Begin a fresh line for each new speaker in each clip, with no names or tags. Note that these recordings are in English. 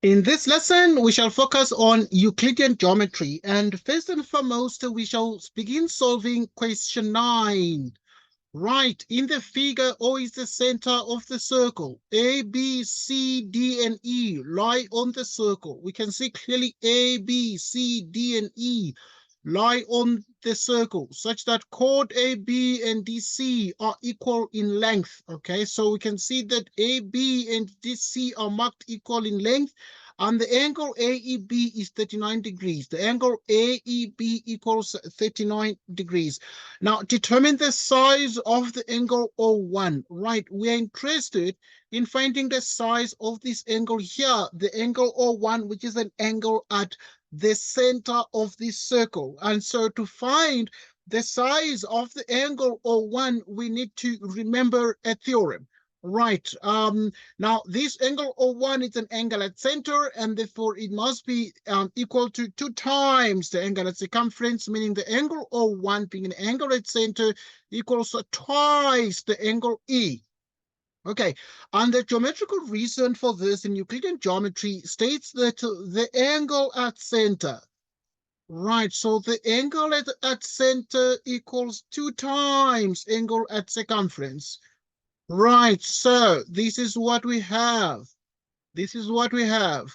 In this lesson, we shall focus on Euclidean geometry, and first and foremost, we shall begin solving question 9. Right, in the figure, O is the center of the circle. A, B, C, D, and E lie on the circle. We can see clearly A, B, C, D, and E lie on the circle, such that chord AB and DC are equal in length. Okay, so we can see that AB and DC are marked equal in length, and the angle AEB is 39 degrees. The angle AEB equals 39 degrees. Now, determine the size of the angle O1. Right, we are interested in finding the size of this angle here, the angle O1, which is an angle at the center of this circle. And so to find the size of the angle O1, we need to remember a theorem. Right. Now, this angle O1 is an angle at center, and therefore it must be equal to 2 times the angle at circumference, meaning the angle O1 being an angle at center equals twice the angle E. Okay, and the geometrical reason for this in Euclidean geometry states that the angle at center, right, so the angle at center equals 2 times angle at circumference. Right, so this is what we have. This is what we have.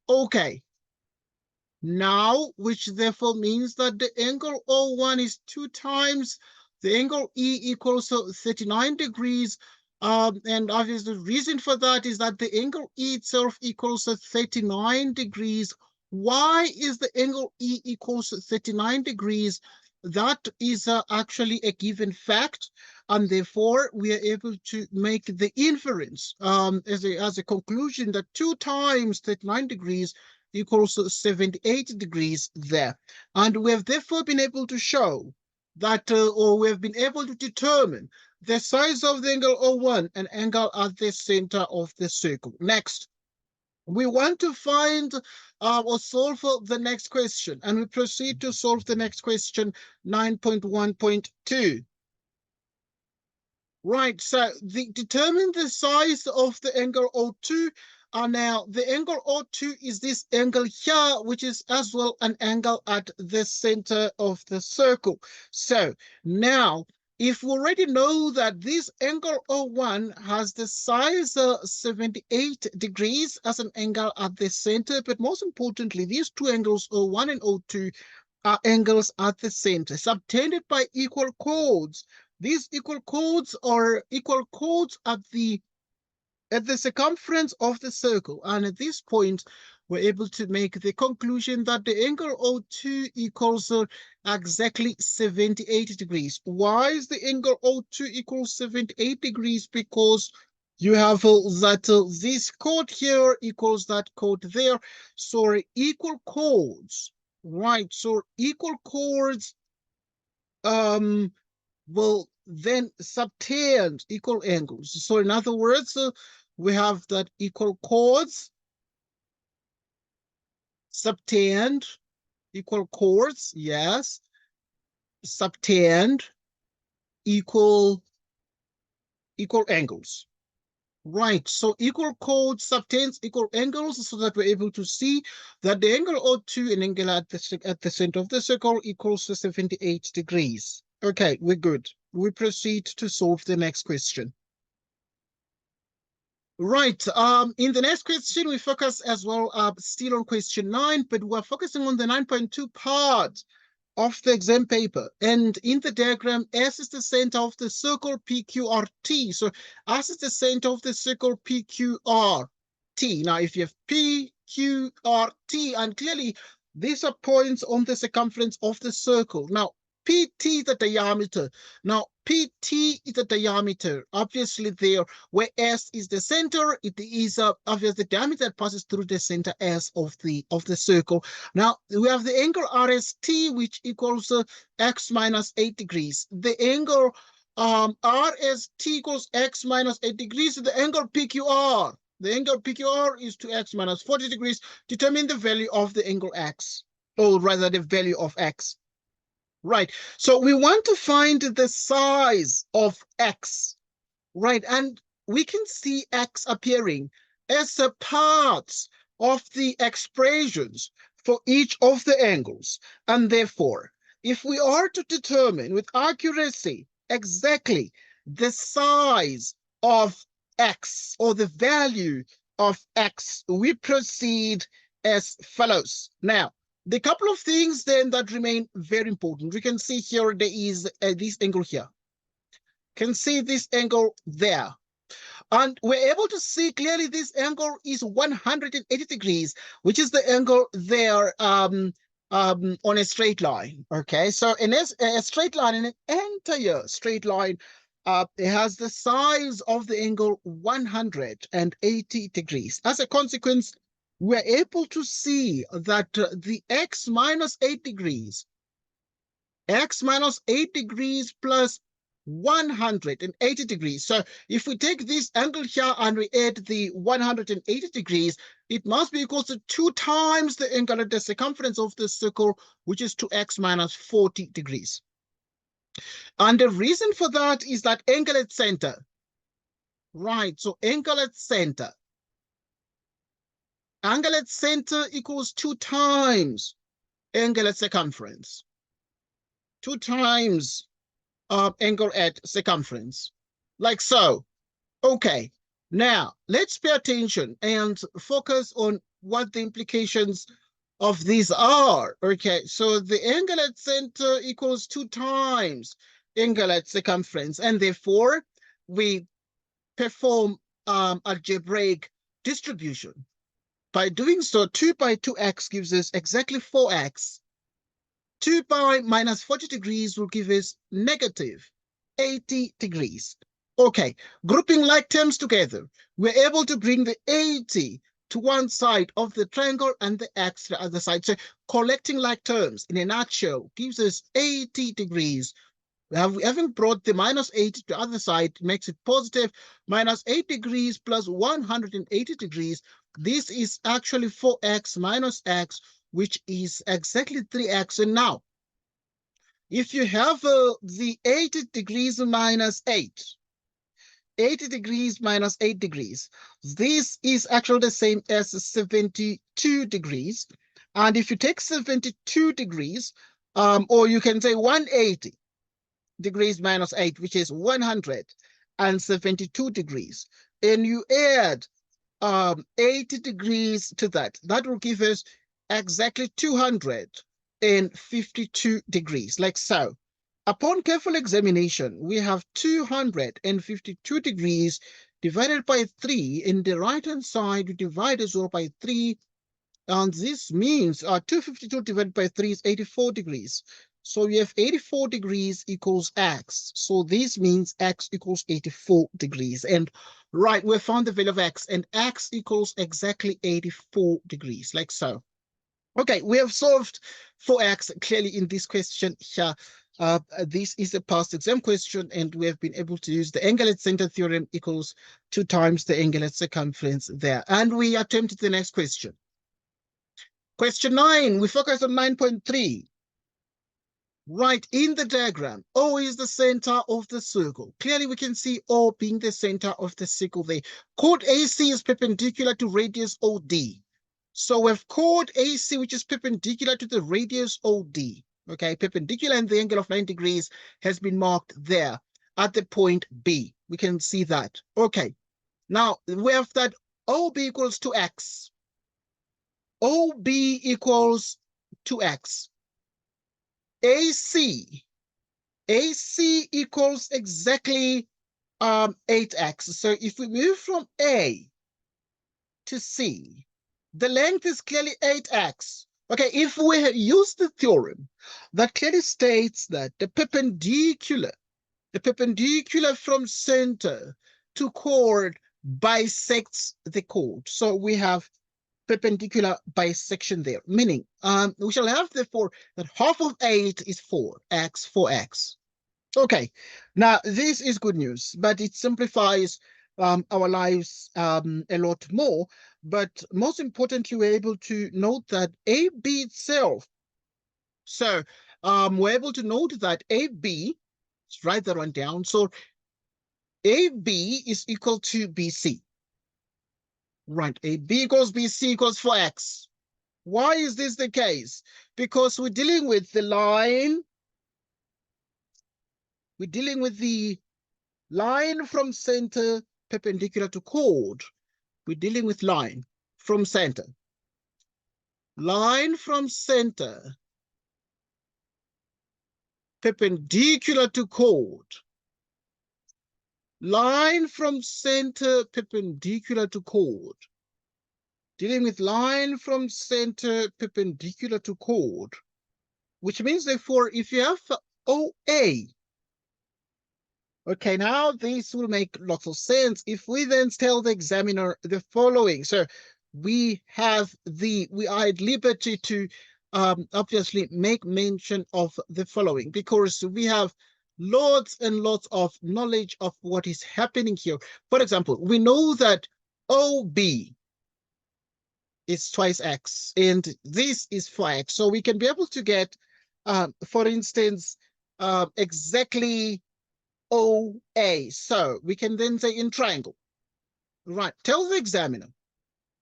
Okay. Now, which therefore means that the angle O1 is 2 times the angle E equals 39 degrees. And obviously the reason for that is that the angle E itself equals 39 degrees. Why is the angle E equals 39 degrees? That is actually a given fact, and therefore we are able to make the inference as a conclusion that 2 times 39 degrees equals 78 degrees there. And we have therefore been able to show that, or we have been able to determine the size of the angle O1, an angle at the center of the circle. Next, we want to find or solve the next question, and we proceed to solve the next question, 9.1.2. Right, so determine the size of the angle O2. Now, the angle O2 is this angle here, which is as well an angle at the center of the circle. So now, if we already know that this angle O1 has the size 78 degrees as an angle at the center, but most importantly, these two angles, O1 and O2, are angles at the center, subtended by equal chords. These equal chords are equal chords at the circumference of the circle. And at this point, we're able to make the conclusion that the angle O2 equals exactly 78 degrees. Why is the angle O2 equals 78 degrees? Because you have that this chord here equals that chord there. So equal chords, right? So equal chords will then subtend equal angles. So in other words, we have that equal chords subtend equal chords, yes, subtend equal angles. Right, so equal chords subtends equal angles, so that we're able to see that the angle O2, an angle at the center of the circle, equals 78 degrees. Okay, we're good. We proceed to solve the next question. Right, in the next question, we focus as well still on question 9, but we're focusing on the 9.2 part of the exam paper. And in the diagram, S is the center of the circle PQRT. So S is the center of the circle PQRT. Now, if you have PQRT, and clearly these are points on the circumference of the circle. Now, PT is the diameter. Now, PT is the diameter, obviously there, where S is the center, it is obviously the diameter that passes through the center S of the circle. Now, we have the angle RST, which equals x minus 8 degrees. The angle RST equals x minus 8 degrees. The angle PQR, the angle PQR is 2x minus 40 degrees. Determine the value of the angle X, or rather the value of X. Right, so we want to find the size of X, right? And we can see X appearing as parts of the expressions for each of the angles. And therefore, if we are to determine with accuracy exactly the size of x or the value of x, we proceed as follows. Now, the couple of things then that remain very important. We can see here there is this angle here. Can see this angle there. And we're able to see clearly this angle is 180 degrees, which is the angle there on a straight line. Okay, so in a straight line, in an entire straight line, it has the size of the angle 180 degrees. As a consequence, we're able to see that the x minus 8 degrees, x minus 8 degrees plus 180 degrees. So if we take this angle here and we add the 180 degrees, it must be equal to 2 times the angle at the circumference of the circle, which is 2x minus 40 degrees. And the reason for that is that angle at center. Right, so angle at center. Angle at center equals 2 times angle at circumference. 2 times angle at circumference, like so. Okay, now let's pay attention and focus on what the implications of these are. Okay, so the angle at center equals 2 times angle at circumference, and therefore we perform algebraic distribution. By doing so, 2 by 2x gives us exactly 4x. 2 pi minus 40 degrees will give us negative 80 degrees. Okay, grouping like terms together, we're able to bring the 80 to one side of the triangle and the x to the other side. So collecting like terms in a nutshell gives us 80 degrees. Having brought the minus 80 to the other side makes it positive. Minus 8 degrees plus 180 degrees. This is actually 4x minus x, which is exactly 3x. And now, if you have the 80 degrees minus 8, 80 degrees minus 8 degrees, this is actually the same as 72 degrees. And if you take 72 degrees, or you can say 180 degrees minus 8, which is 172 degrees, and you add 80 degrees to that, that will give us exactly 252 degrees, like so. Upon careful examination, we have 252 degrees divided by 3. In the right-hand side, we divide 0 by 3, and this means 252 divided by 3 is 84 degrees. So we have 84 degrees equals x. So this means x equals 84 degrees. And right, we found the value of x, and x equals exactly 84 degrees, like so. Okay, we have solved for x clearly in this question here. This is a past exam question, and we have been able to use the angle at center theorem equals 2 times the angle at circumference there. And we attempt the next question. Question 9, we focus on 9.3. Right, in the diagram, O is the center of the circle. Clearly, we can see O being the center of the circle there. Chord AC is perpendicular to radius OD. So we have chord AC, which is perpendicular to the radius OD. Okay, perpendicular, and the angle of 90 degrees has been marked there at the point B. We can see that. Okay, now we have that OB equals 2x. OB equals 2x. AC equals exactly 8x. So if we move from A to C, the length is clearly 8x. Okay, if we use the theorem that clearly states that the perpendicular from center to chord bisects the chord. So we have perpendicular bisection there, meaning we shall have therefore that half of 8 is 4x, 4x. Okay, now this is good news, but it simplifies our lives a lot more. But most importantly, we're able to note that AB itself. So we're able to note that AB, let's write that one down. So AB is equal to BC. Right, AB equals BC equals 4x. Why is this the case? Because we're dealing with the line. We're dealing with the line from center perpendicular to chord. We're dealing with line from center. Line from center perpendicular to chord. Line from center perpendicular to chord. Dealing with line from center perpendicular to chord, which means therefore if you have OA, okay, now this will make lots of sense. If we then tell the examiner the following, so we are at liberty to obviously make mention of the following, because we have lots and lots of knowledge of what is happening here. For example, we know that OB is twice x, and this is 4x. So we can be able to get, for instance, exactly OA. So we can then say in triangle, right? Tell the examiner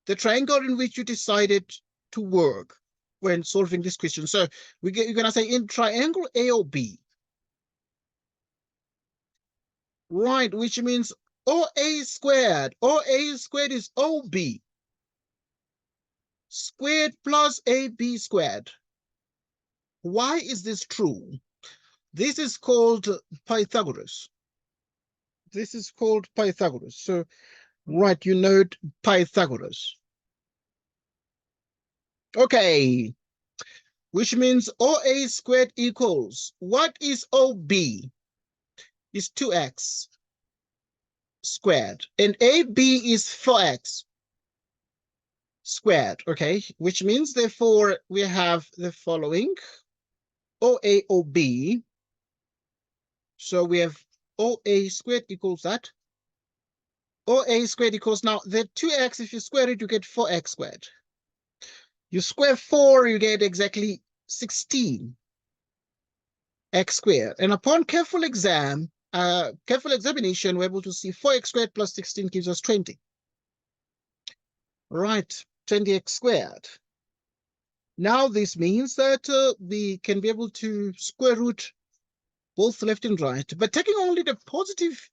the triangle in which you decided to work when solving this question. So you're going to say in triangle AOB, right? Which means OA squared. OA squared is OB squared plus AB squared. Why is this true? This is called Pythagoras. This is called Pythagoras. So, right, you note Pythagoras. Okay, which means OA squared equals, what is OB? Is 2x squared, and AB is 4x squared, okay? Which means, therefore, we have the following, OA, OB. So we have OA squared equals that. OA squared equals, now the 2x, if you square it, you get 4x squared. You square 4, you get exactly 16 x squared. And upon careful examination, we're able to see 4x squared plus 16 gives us 20. Right, 20x squared. Now this means that we can be able to square root both left and right, but taking only the positive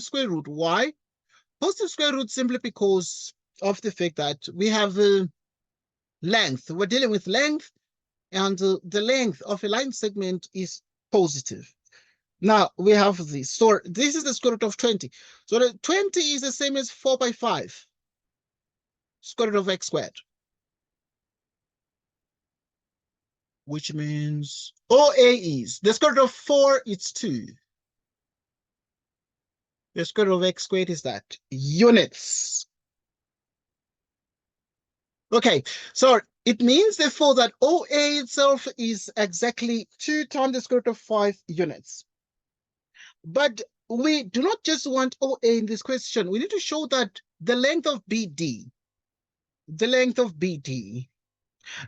square root. Why? Positive square root simply because of the fact that we have length. We're dealing with length, and the length of a line segment is positive. Now we have this. So this is the square root of 20. So the 20 is the same as 4 by 5 square root of x squared, which means OA is the square root of 4, it's 2. The square root of x squared is that, units. Okay, so it means therefore that OA itself is exactly 2 times the square root of 5 units. But we do not just want OA in this question. We need to show that the length of BD,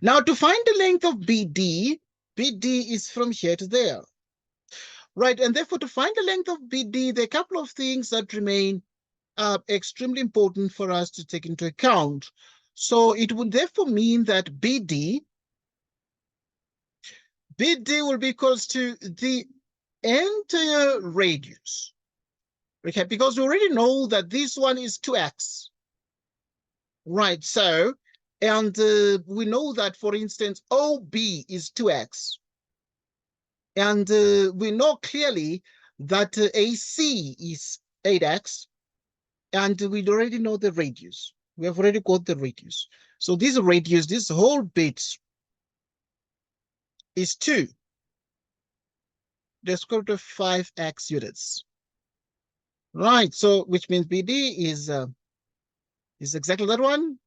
Now to find the length of BD is from here to there. Right, and therefore to find the length of BD, there are a couple of things that remain extremely important for us to take into account. So it would therefore mean that BD will be equals to the entire radius. Okay, because we already know that this one is 2x. Right, so, and we know that, for instance, OB is 2x. And we know clearly that AC is 8x. And we already know the radius. We have already got the radius. So this radius, this whole bit is 2. The square root of 5x units. Right, so which means BD is exactly that one.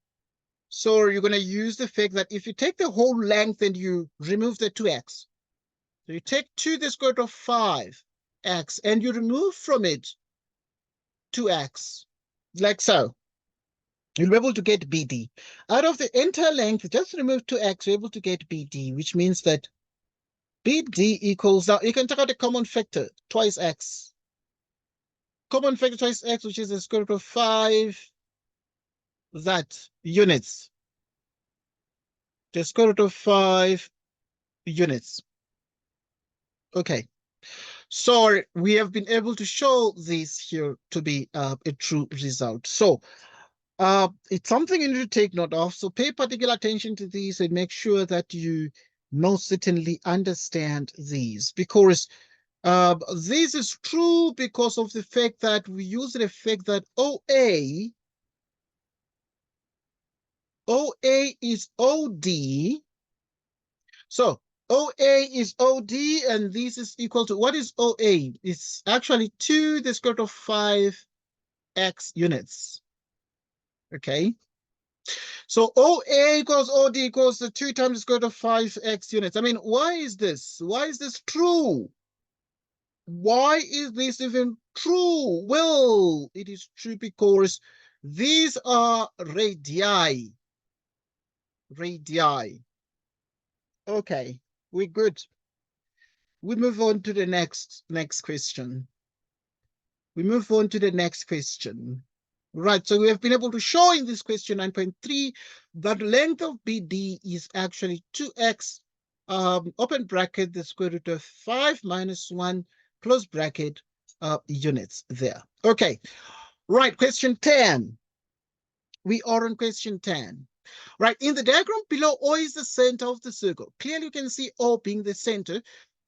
So you're going to use the fact that if you take the whole length and you remove the 2x, so you take 2 the square root of 5x and you remove from it 2x, like so. You'll be able to get BD. Out of the entire length, just remove 2x, you're able to get BD, which means that BD equals, now you can take out a common factor, twice x. Common factor twice x, which is the square root of 5 that units, the square root of 5 units. Okay, so we have been able to show this here to be a true result. So it's something you need to take note of. So pay particular attention to these and make sure that you most certainly understand these, because this is true because of the fact that we use the fact that OA is OD. So OA is OD, and this is equal to, what is OA? It's actually 2 the square root of 5x units. Okay. So OA equals OD equals the 2 times the square root of 5x units. I mean, why is this? Why is this true? Why is this even true? Well, it is true because these are radii. Radii. Okay, we're good. We move on to the next question. We move on to the next question. Right, so we have been able to show in this question 9.3 that length of BD is actually 2x, open bracket, the square root of 5 minus 1, close bracket, units there. Okay, right, question 10. We are on question 10. Right, in the diagram below, O is the center of the circle. Clearly, you can see O being the center.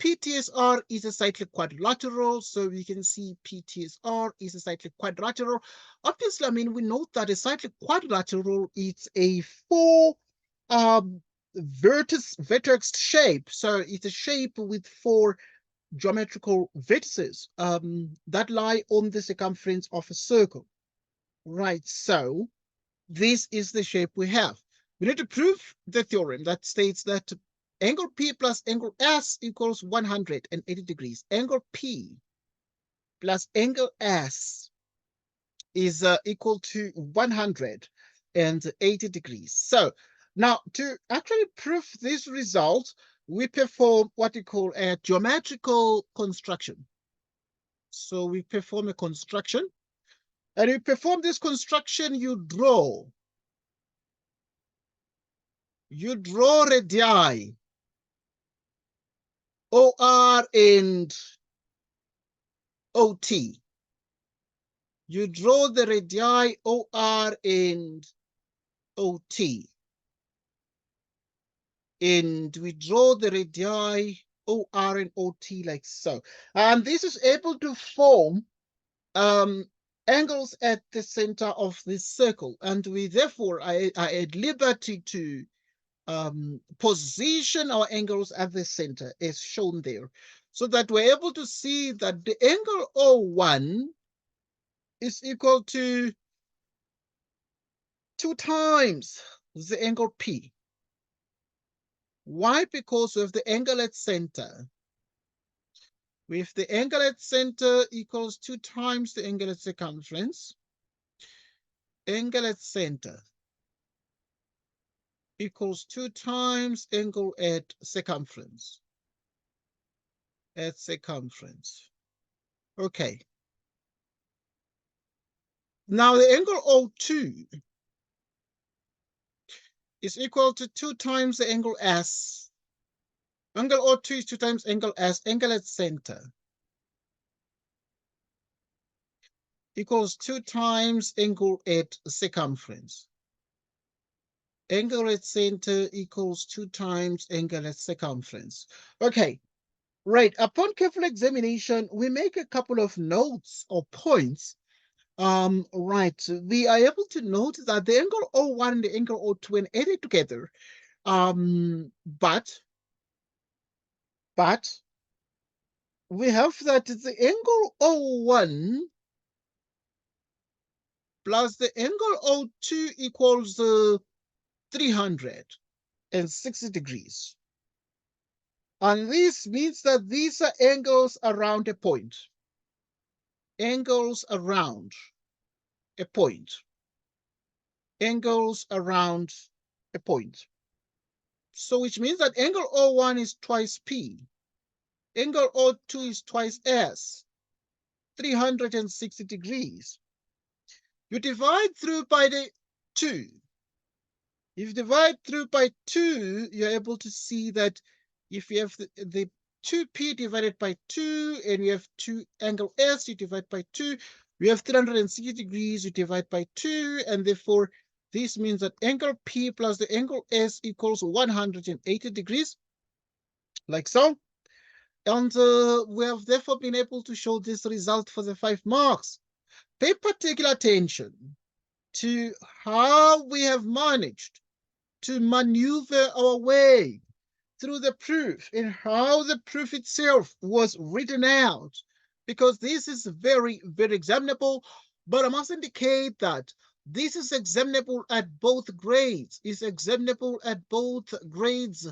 PTSR is a cyclic quadrilateral, so we can see PTSR is a cyclic quadrilateral. Obviously, I mean, we note that a cyclic quadrilateral is a 4 vertex shape. So it's a shape with 4 geometrical vertices that lie on the circumference of a circle. Right, so this is the shape we have. We need to prove the theorem that states that angle P plus angle S equals 180 degrees. Angle P plus angle S is equal to 180 degrees. So now to actually prove this result, we perform what we call a geometrical construction. So we perform a construction, and you perform this construction, you draw radii, OR and OT. You draw the radii OR and OT. And we draw the radii OR and OT like so. And this is able to form angles at the center of this circle. And we therefore are at liberty to position our angles at the center as shown there, so that we're able to see that the angle O1 is equal to 2 times the angle P. Why? Because we have the angle at center. If the angle at center equals 2 times the angle at circumference, angle at center equals 2 times angle at circumference. At circumference. Okay. Now the angle O2 is equal to 2 times the angle S. Angle O2 is 2 times angle S, angle at center, equals 2 times angle at circumference. Angle at center equals 2 times angle at circumference. Okay, right. Upon careful examination, we make a couple of notes or points. Right. We are able to note that the angle O1 and the angle O2 when added together, but we have that the angle O1 plus the angle O2 equals 360 degrees. And this means that these are angles around a point. Angles around a point. Angles around a point. So which means that angle O1 is twice P. Angle O2 is twice S. 360 degrees. You divide through by the 2. If you divide through by 2, you're able to see that if you have the 2p divided by 2, and we have 2 angle S, you divide by 2, we have 360 degrees, you divide by 2, and therefore this means that angle P plus the angle S equals 180 degrees, like so. And we have therefore been able to show this result for the 5 marks. Pay particular attention to how we have managed to maneuver our way through the proof and how the proof itself was written out, because this is very, very examinable. But I must indicate that this is examinable at both grades. It's examinable at both grades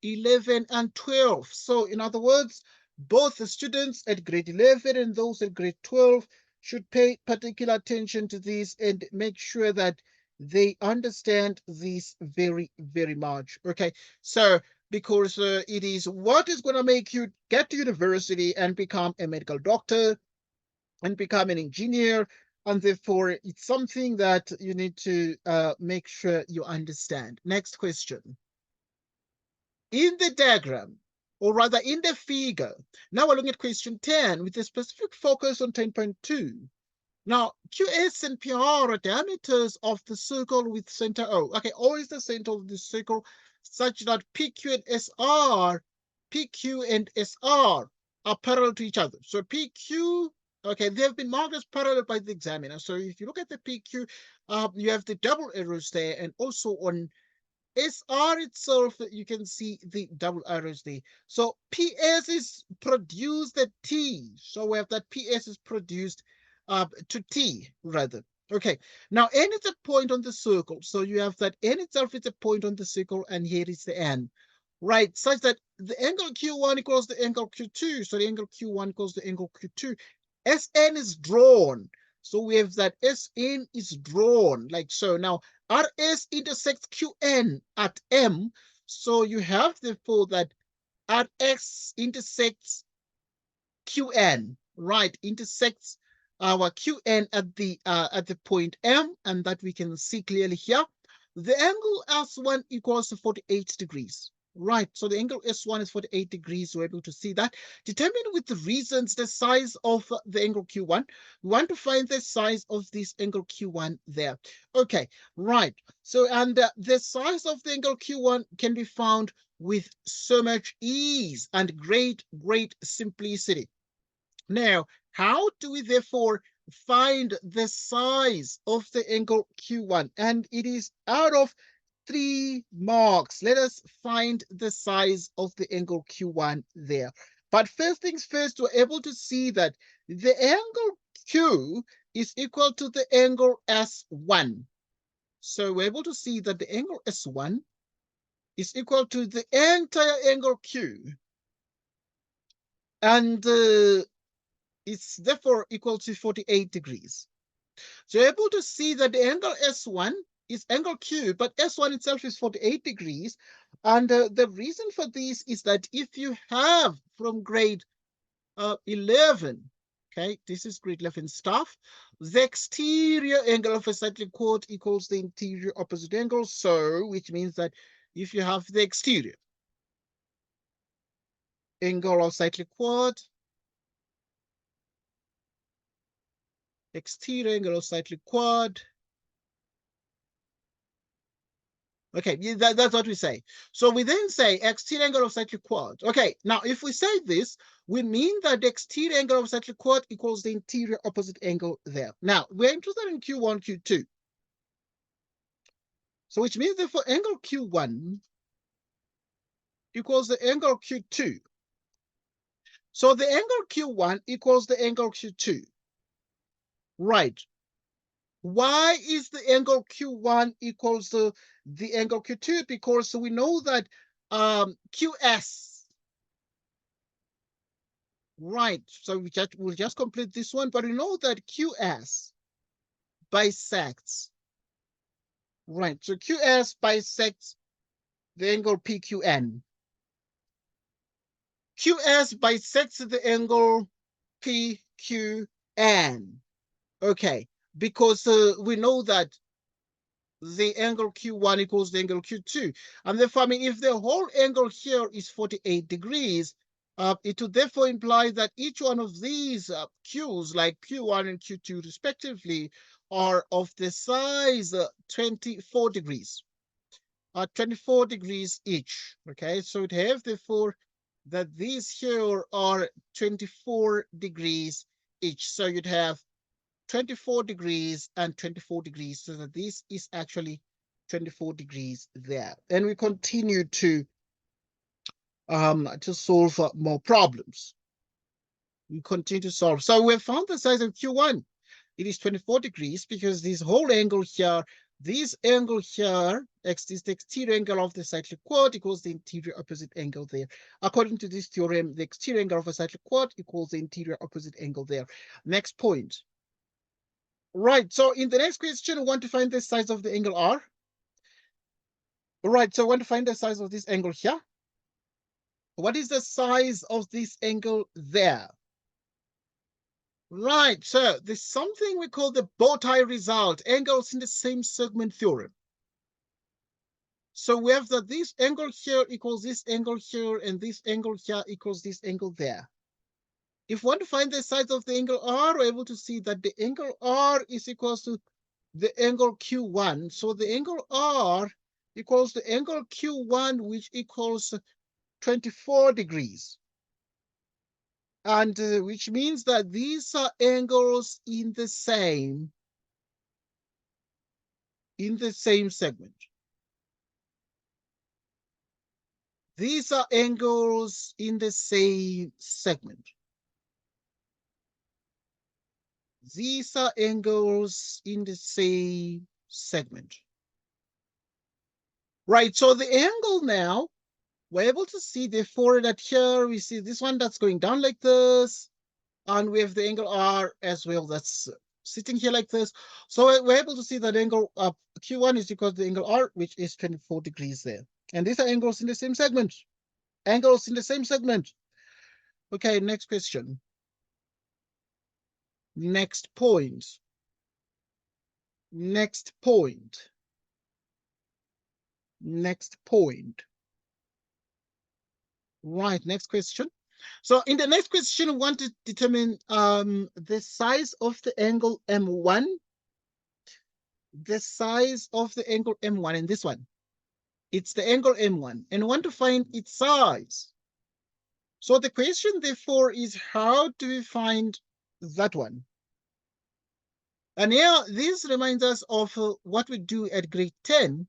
11 and 12. So in other words, both the students at grade 11 and those at grade 12 should pay particular attention to this and make sure that they understand this very, very much. Okay, so because it is what is going to make you get to university and become a medical doctor and become an engineer, and therefore it's something that you need to make sure you understand. Next question. In the diagram, or rather in the figure, now we're looking at question 10 with a specific focus on 10.2. Now, QS and PR are diameters of the circle with center O. Okay, O is the center of the circle such that PQ and SR, PQ and SR are parallel to each other. So PQ, okay, they have been marked as parallel by the examiner. So if you look at the PQ, you have the double arrows there, and also on SR itself, you can see the double arrows there. So PS is produced at T. So we have that PS is produced to T, rather. Okay, now N is a point on the circle. So you have that N itself is a point on the circle, and here is the N. Right, such that the angle Q1 equals the angle Q2. So the angle Q1 equals the angle Q2. SN is drawn. So we have that SN is drawn like so. Now, RS intersects QN at M. So you have therefore that RX intersects QN, right? Intersects our QN at the point M, and that we can see clearly here. The angle S1 equals to 48 degrees. Right, so the angle S1 is 48 degrees. We're able to see that. Determine with the reasons the size of the angle Q1. We want to find the size of this angle Q1 there. Okay, right. So, and the size of the angle Q1 can be found with so much ease and great simplicity. Now, how do we therefore find the size of the angle Q1? And it is out of 3 marks. Let us find the size of the angle Q1 there. But first things first, we're able to see that the angle Q is equal to the angle S1. So we're able to see that the angle S1 is equal to the entire angle Q. And it's therefore equal to 48 degrees. So you're able to see that the angle S1 is angle Q, but S1 itself is 48 degrees. And the reason for this is that if you have from grade 11, okay, this is grade 11 stuff, the exterior angle of a cyclic chord equals the interior opposite angle. So, which means that if you have the exterior angle of cyclic chord, exterior angle of cyclic chord. Okay, that's what we say. So we then say exterior angle of cyclic chord. Okay, now if we say this, we mean that the exterior angle of cyclic chord equals the interior opposite angle there. Now, we're interested in Q1, Q2. So which means that for angle Q1 equals the angle Q2. So the angle Q1 equals the angle Q2. Right. Why is the angle Q1 equals to the angle Q2? Because we know that QS, right, so we'll just complete this one, but we know that QS bisects, right, so QS bisects the angle PQN. QS bisects the angle PQN, okay, because we know that the angle Q1 equals the angle Q2. And therefore, I mean, if the whole angle here is 48 degrees, it would therefore imply that each one of these Qs, like Q1 and Q2 respectively, are of the size 24 degrees. 24 degrees each. Okay, so it have therefore that these here are 24 degrees each. So you'd have 24 degrees and 24 degrees, so that this is actually 24 degrees there. And we continue to solve more problems. We continue to solve. So we have found the size of Q1. It is 24 degrees because this whole angle here, this angle here, x is the exterior angle of the cyclic chord equals the interior opposite angle there. According to this theorem, the exterior angle of a cyclic chord equals the interior opposite angle there. Next point. Right, so in the next question, we want to find the size of the angle R. Right, so we want to find the size of this angle here. What is the size of this angle there? Right, so there's something we call the bow tie result, angles in the same segment theorem. So we have that this angle here equals this angle here, and this angle here equals this angle there. If we want to find the size of the angle R, we're able to see that the angle R is equals to the angle Q1. So the angle R equals the angle Q1, which equals 24 degrees. And which means that these are angles in the same segment. These are angles in the same segment. These are angles in the same segment. Right, so the angle now, we're able to see therefore that here we see this one that's going down like this, and we have the angle R as well that's sitting here like this. So we're able to see that angle Q1 is equal to the angle R, which is 24 degrees there. And these are angles in the same segment. Angles in the same segment. Okay, next question. Next point. Next point. Next point. Right, next question. So in the next question, we want to determine the size of the angle M1. The size of the angle M1 in this one. It's the angle M1, and we want to find its size. So the question, therefore, is how do we find that one? And here, this reminds us of what we do at grade 10,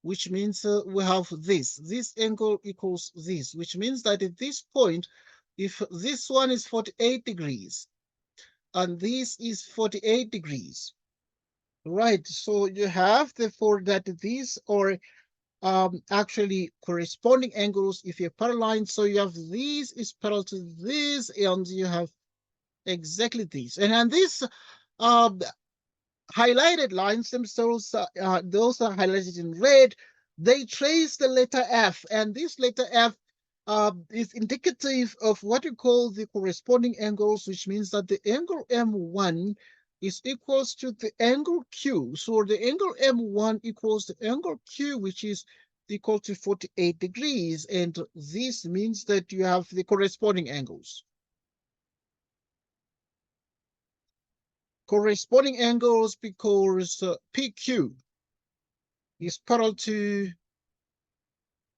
which means we have this angle equals this, which means that at this point, if this one is 48 degrees, and this is 48 degrees, right? So you have, therefore, that these are actually corresponding angles if you're parallel. So you have this is parallel to this, and you have exactly this. And then this highlighted lines themselves, those are highlighted in red, they trace the letter F, and this letter F is indicative of what we call the corresponding angles, which means that the angle M1 is equals to the angle Q. So the angle M1 equals the angle Q, which is equal to 48 degrees, and this means that you have the corresponding angles. Corresponding angles because PQ is parallel to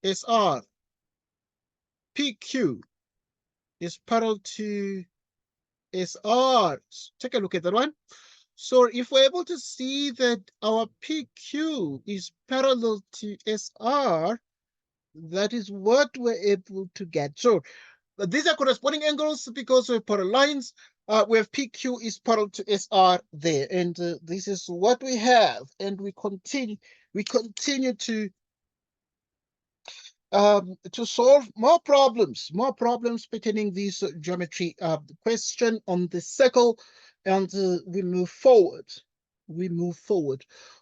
SR. PQ is parallel to SR. Take a look at that one. So if we're able to see that our PQ is parallel to SR, that is what we're able to get. So these are corresponding angles because we're parallel lines. We have PQ is parallel to SR there, and this is what we have. And we continue to solve more problems pertaining this geometry question on the circle, and we move forward.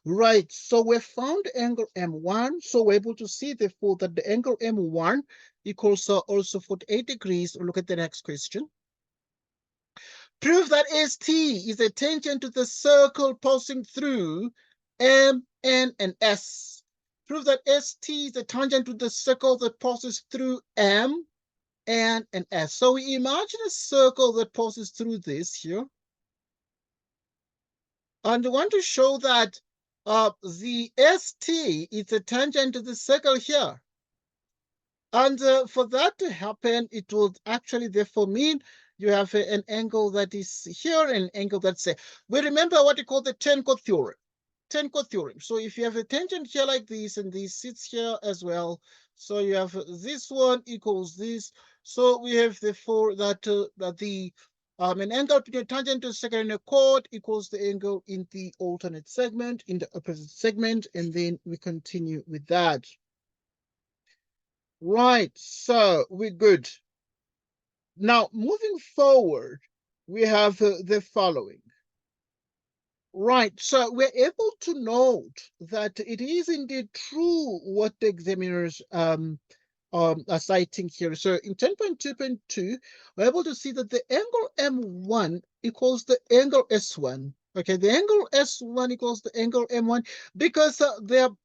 Right, so we found angle M1, so we're able to see therefore that the angle M1 equals also 48 degrees. Look at the next question. Prove that ST is a tangent to the circle passing through M, N, and S. Prove that ST is a tangent to the circle that passes through M, N, and S. So we imagine a circle that passes through this here. And we want to show that the ST is a tangent to the circle here. And for that to happen, it would actually therefore mean you have an angle that is here and an angle that's there. We remember what we call the Chord theorem. Chord theorem. So if you have a tangent here like this, and this sits here as well, so you have this one equals this. So we have therefore that an angle between a tangent to a second and a chord equals the angle in the alternate segment, in the opposite segment, and then we continue with that. Right, so we're good. Now, moving forward, we have the following. Right, so we're able to note that it is indeed true what the examiners are citing here. So in 10.2.2, we're able to see that the angle M1 equals the angle S1. Okay, the angle S1 equals the angle M1 because they are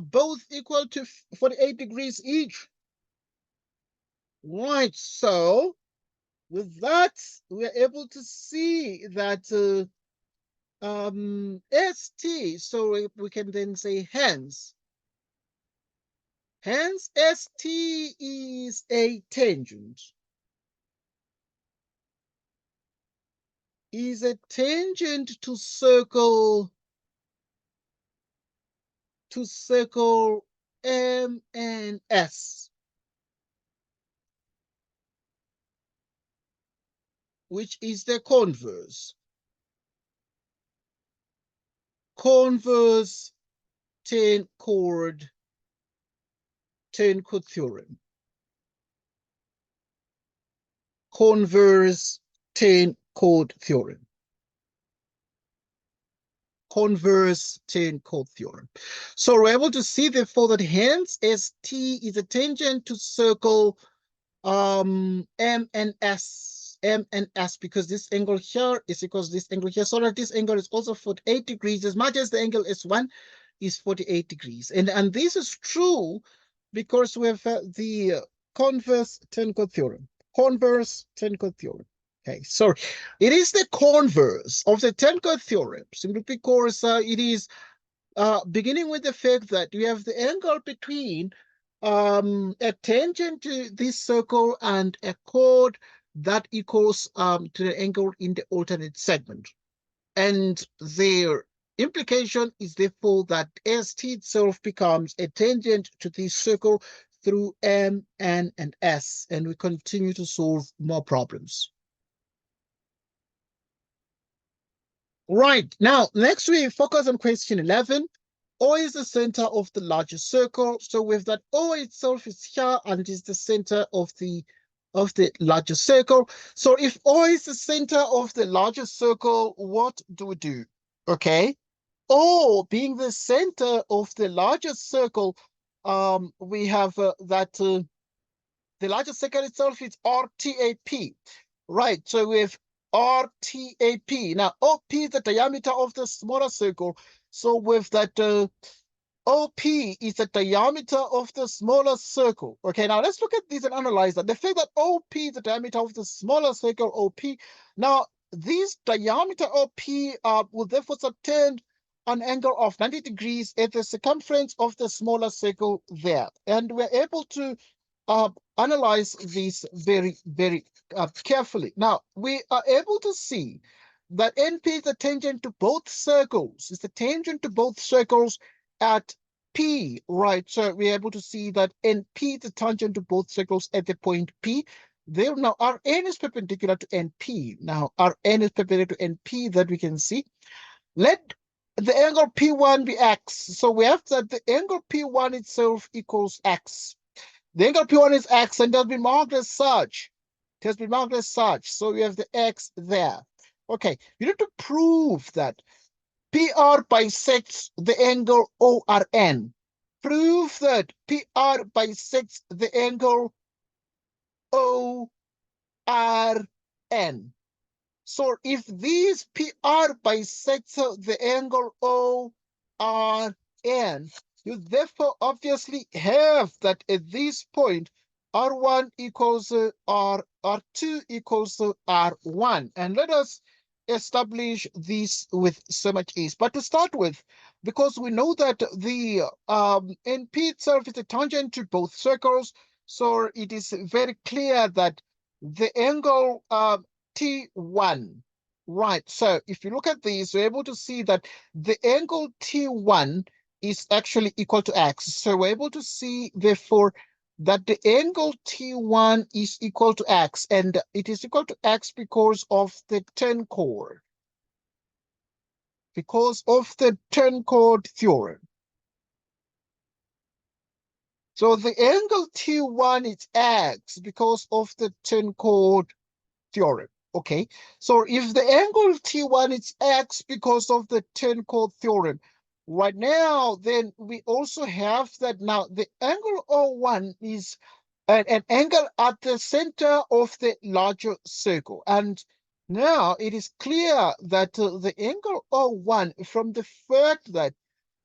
both equal to 48 degrees each. Right, so with that, we are able to see that ST, so we can then say hence ST is a tangent. Is a tangent to circle M and S, which is the converse. Converse Chord theorem. Converse Chord theorem. Converse Chord theorem. So we're able to see therefore that hence ST is a tangent to circle M and S, because this angle here is equals to this angle here, so that this angle is also 48 degrees as much as the angle S1 is 48 degrees. And this is true because we have the converse Chord theorem. Converse Chord theorem. Okay, so it is the converse of the Chord theorem, simply because it is beginning with the fact that we have the angle between a tangent to this circle and a chord that equals to the angle in the alternate segment. And their implication is therefore that ST itself becomes a tangent to this circle through M, N, and S, and we continue to solve more problems. Right, now, next we focus on question 11. O is the center of the largest circle. So with that, O itself is here and is the center of the largest circle. So if O is the center of the largest circle, what do we do? Okay, O being the center of the largest circle, we have that the largest circle itself is RTAP. Right, so we have RTAP. Now, OP is the diameter of the smaller circle. So with that, OP is the diameter of the smaller circle. Okay, now let's look at this and analyze that. The fact that OP is the diameter of the smaller circle, OP. Now, this diameter OP will therefore subtend an angle of 90 degrees at the circumference of the smaller circle there. And we're able to analyze this very, very carefully. Now, we are able to see that NP is the tangent to both circles. It's the tangent to both circles at P, right? So we're able to see that NP is the tangent to both circles at the point P. There now, Rn is perpendicular to NP. Now, Rn is perpendicular to NP that we can see. Let the angle P1 be X. So we have that the angle P1 itself equals X. The angle P1 is X and it has been marked as such. It has been marked as such. So we have the X there. Okay, you need to prove that PR bisects the angle ORN. Prove that PR bisects the angle ORN. So if these PR bisects the angle Rn. You therefore obviously have that at this point, R1 equals R2 equals R1. And let us establish this with so much ease. But to start with, because we know that the NP itself is a tangent to both circles, so it is very clear that the angle T1, right? So if you look at this, we're able to see that the angle T1 is actually equal to x. So we're able to see, therefore, that the angle T1 is equal to x, and it is equal to x because of the turn chord. Because of the turn chord theorem. So the angle T1 is x because of the turn chord theorem. Okay, so if the angle T1 is x because of the turn chord theorem, right now, then we also have that now the angle O1 is an angle at the center of the larger circle. And now it is clear that the angle O1, from the fact that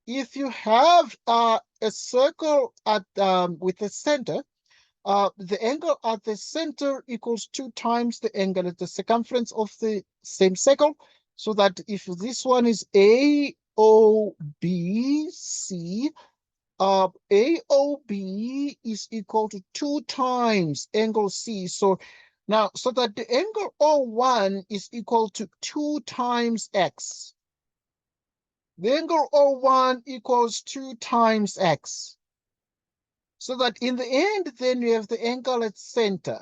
if you have a circle at with a center, the angle at the center equals 2 times the angle at the circumference of the same circle. So that if this one is AOBC, AOB is equal to 2 times angle C. So now, so that the angle O1 is equal to 2 times X. The angle O1 equals 2 times X. So that in the end, then you have the angle at center.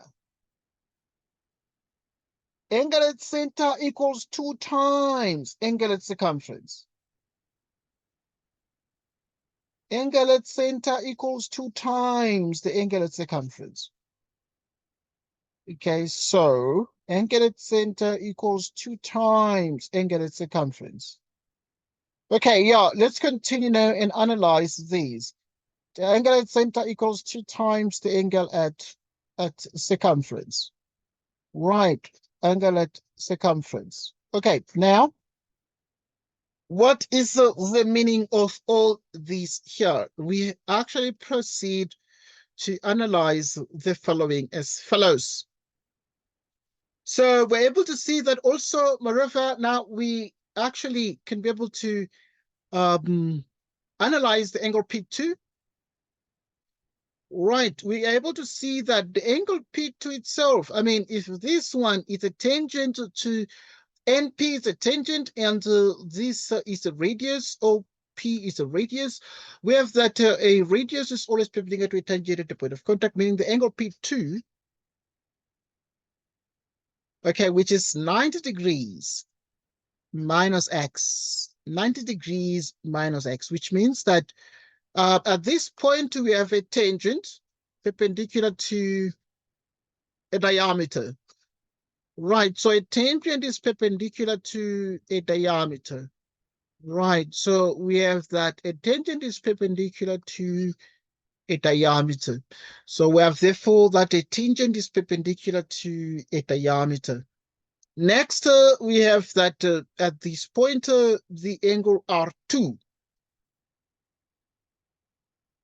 Angle at center equals 2 times angle at circumference. Angle at center equals 2 times the angle at circumference. Okay, so angle at center equals 2 times angle at circumference. Okay, yeah, let's continue now and analyze these. The angle at center equals 2 times the angle at circumference. Right, angle at circumference. Okay, now, what is the meaning of all these here? We actually proceed to analyze the following as follows. So we're able to see that also, moreover, now we actually can be able to analyze the angle P2. Right, we are able to see that the angle P2 itself, I mean, if this one is a tangent to NP is a tangent, and this is a radius, OP is a radius, we have that a radius is always perpendicular to a tangent at the point of contact, meaning the angle P2, okay, which is 90 degrees minus x, 90 degrees minus x, which means that at this point we have a tangent perpendicular to a diameter. Right, so a tangent is perpendicular to a diameter. Right, so we have that a tangent is perpendicular to a diameter. So we have therefore that a tangent is perpendicular to a diameter. Next, we have that at this point, the angle R2.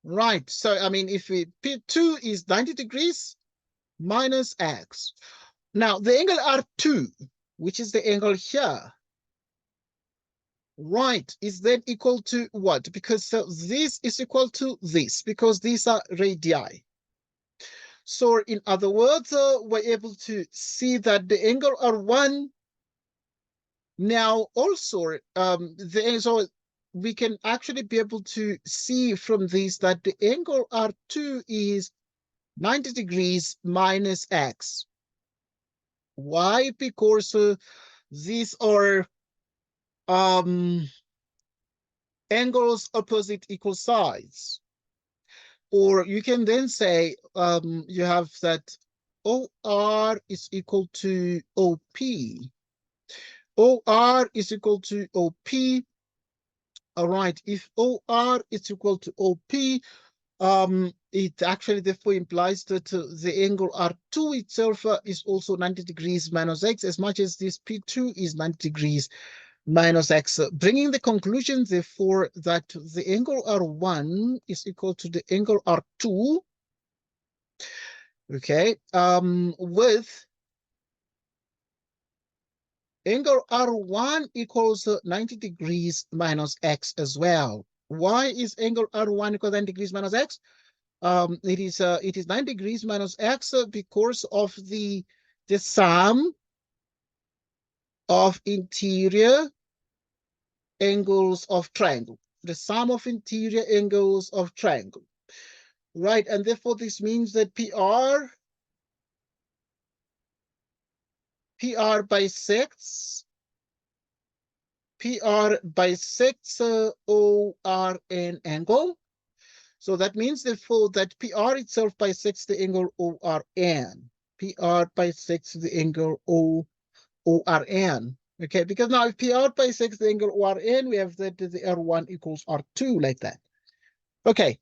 Right, so I mean, if P2 is 90 degrees minus x. Now, the angle R2, which is the angle here, right, is then equal to what? Because this is equal to this, because these are radii. So in other words, we're able to see that the angle R1 now also, so we can actually be able to see from this that the angle R2 is 90 degrees minus x. Why? Because these are angles opposite equal sides. Or you can then say you have that OR is equal to OP. OR is equal to OP. All right, if OR is equal to OP, it actually therefore implies that the angle R2 itself is also 90 degrees minus x, as much as this P2 is 90 degrees minus x, bringing the conclusion, therefore, that the angle R1 is equal to the angle R2, okay, with angle R1 equals 90 degrees minus x as well. Why is angle R1 equal to 90 degrees minus x? It is 90 degrees minus x because of the sum of interior angles of triangle, the sum of interior angles of triangle, right? And therefore this means that PR bisects ORN angle. So that means therefore that PR itself bisects the angle ORN. PR bisects the angle ORN. Okay, because now if PR bisects the angle ORN, we have that the R1 equals R2 like that. Okay,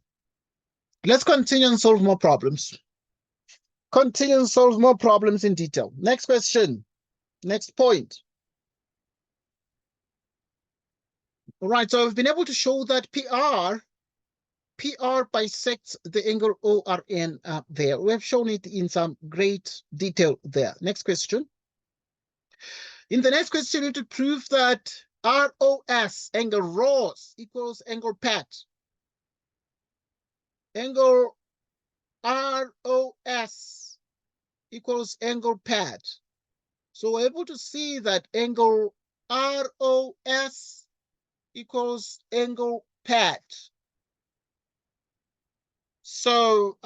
let's continue and solve more problems. Continue and solve more problems in detail. Next question, next point. All right, so I've been able to show that PR bisects the angle ORN there. We have shown it in some great detail there. Next question. In the next question, you need to prove that ROS, angle ROS, equals angle PAT. Angle ROS equals angle PAT. So we're able to see that angle ROS equals angle PAT. So,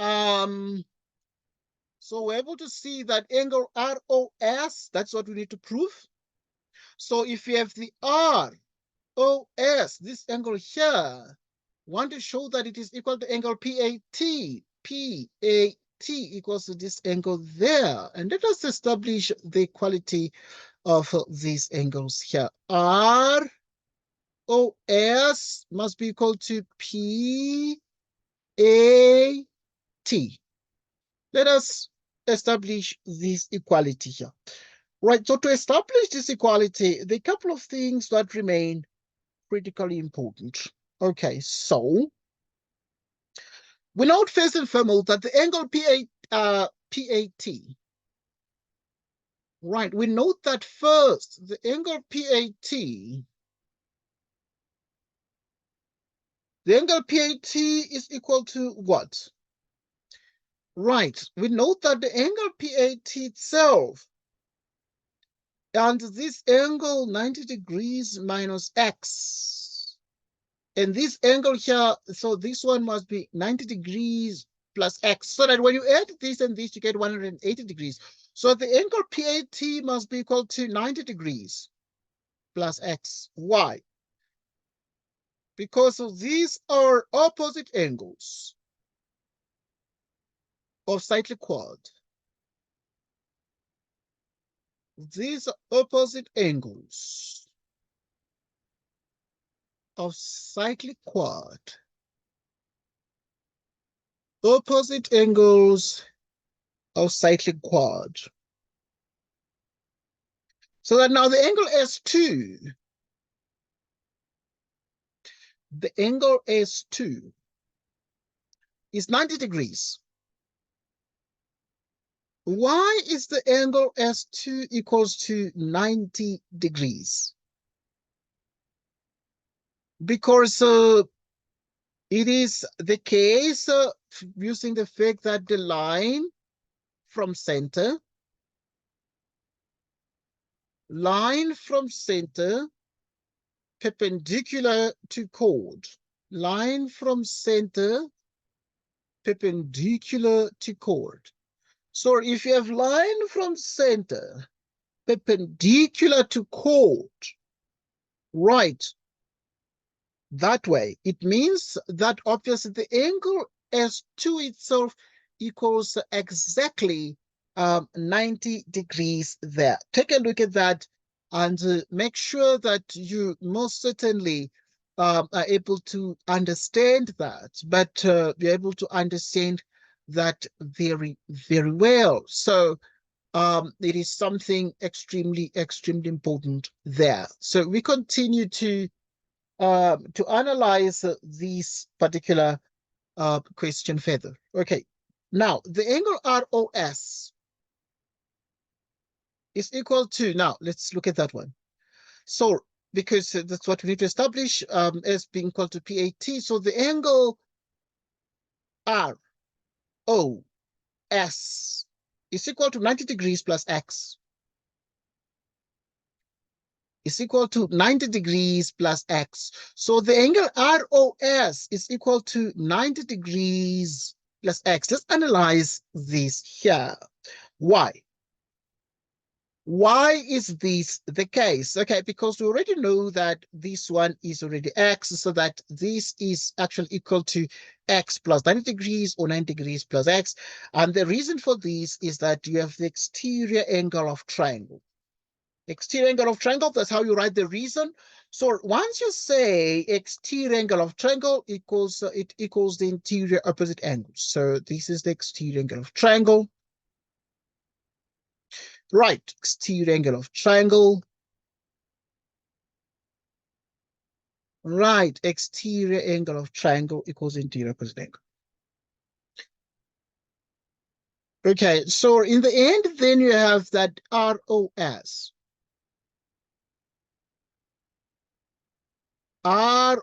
so we're able to see that angle ROS, that's what we need to prove. So if you have the ROS, this angle here, want to show that it is equal to angle PAT. PAT equals to this angle there. And let us establish the equality of these angles here. ROS must be equal to PAT. Let us establish this equality here. Right, so to establish this equality, there are a couple of things that remain critically important. Okay, so we note first and foremost that the angle PAT, right, we note that first, the angle PAT, the angle PAT is equal to what? Right, we note that the angle PAT itself, and this angle 90 degrees minus x, and this angle here, so this one must be 90 degrees plus x, so that when you add this and this, you get 180 degrees. So the angle PAT must be equal to 90 degrees plus x. Why? Because these are opposite angles of cyclic chord. These are opposite angles of cyclic chord. Opposite angles of cyclic chord. So that now the angle S2, the angle S2 is 90 degrees. Why is the angle S2 equals to 90 degrees? Because it is the case using the fact that the line from center, perpendicular to chord, line from center perpendicular to chord. So if you have line from center perpendicular to chord, right, that way, it means that obviously the angle S2 itself equals exactly 90 degrees there. Take a look at that and make sure that you most certainly are able to understand that, but be able to understand that very, very well. So it is something extremely important there. So we continue to analyze this particular question further. Okay, now the angle ROS is equal to, now let's look at that one. So because that's what we need to establish as being equal to PAT. So the angle ROS is equal to 90 degrees plus X. Is equal to 90 degrees plus X. So the angle ROS is equal to 90 degrees plus X. Let's analyze this here. Why? Why is this the case? Okay, because we already know that this one is already X, so that this is actually equal to X plus 90 degrees or 90 degrees plus X. And the reason for this is that you have the exterior angle of triangle. Exterior angle of triangle, that's how you write the reason. So once you say exterior angle of triangle equals, it equals the interior opposite angle. So this is the exterior angle of triangle. Right, exterior angle of triangle. Right, exterior angle of triangle equals interior opposite angle. Okay, so in the end, then you have that ROS. ROS.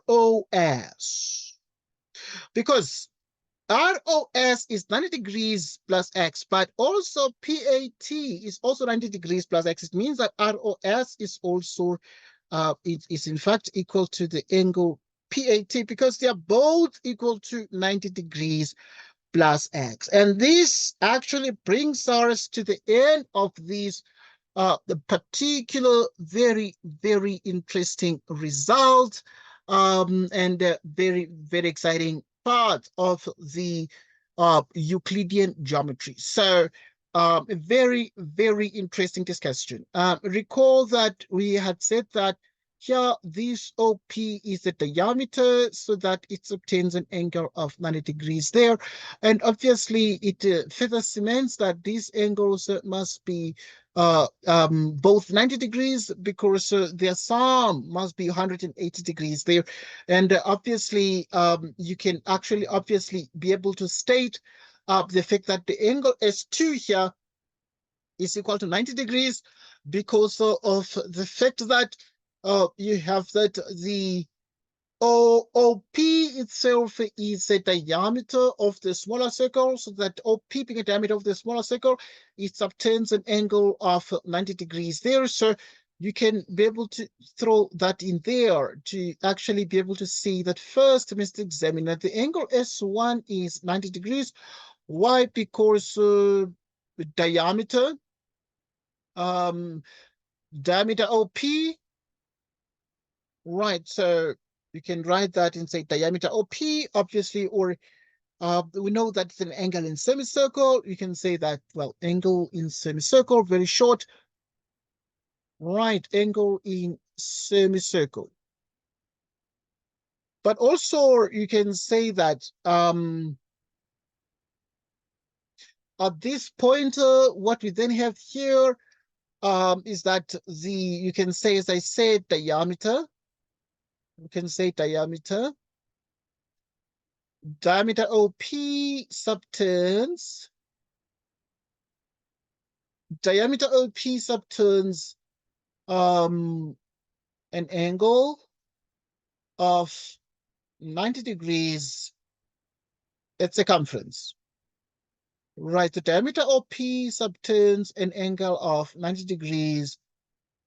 Because ROS is 90 degrees plus X, but also PAT is also 90 degrees plus X. It means that ROS is also, it is in fact equal to the angle PAT because they are both equal to 90 degrees plus X. And this actually brings us to the end of this the particular very interesting result and very exciting part of the Euclidean geometry. So a very interesting discussion. Recall that we had said that here this OP is the diameter, so that it obtains an angle of 90 degrees there. And obviously it further cements that these angles must be both 90 degrees because their sum must be 180 degrees there. And obviously you can actually obviously be able to state the fact that the angle S2 here is equal to 90 degrees because of the fact that you have that the OP itself is the diameter of the smaller circle, so that OP being a diameter of the smaller circle, it obtains an angle of 90 degrees there. So you can be able to throw that in there to actually be able to see that first, Mr. Examiner, the angle S1 is 90 degrees. Why? Because diameter, diameter OP, right? So you can write that and say diameter OP, obviously, or we know that it's an angle in semicircle. You can say that, well, angle in semicircle, very short. Right, angle in semicircle. But also you can say that at this point, what we then have here is that you can say, as I said, diameter. You can say diameter. Diameter OP subtends. Diameter OP subtends an angle of 90 degrees at circumference. Right, the diameter OP subtends an angle of 90 degrees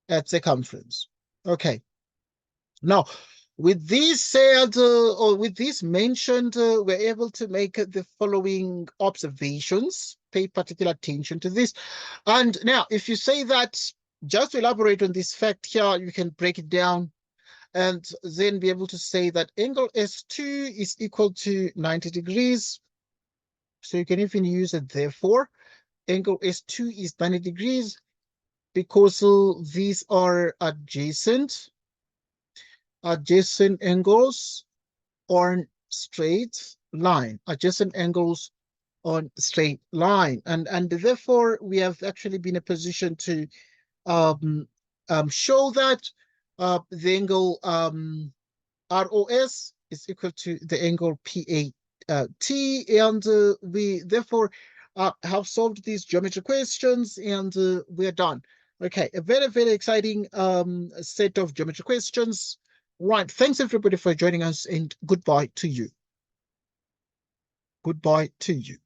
at circumference. Okay. Now, with this said, or with this mentioned, we're able to make the following observations. Pay particular attention to this. And now, if you say that, just to elaborate on this fact here, you can break it down and then be able to say that angle S2 is equal to 90 degrees. So you can even use it therefore. Angle S2 is 90 degrees because these are adjacent angles on straight line. Adjacent angles on straight line. And therefore, we have actually been in a position to show that the angle ROS is equal to the angle PAT, and we therefore have solved these geometry questions, and we're done. Okay, a very, very exciting set of geometry questions. Right, thanks everybody for joining us, and goodbye to you. Goodbye to you.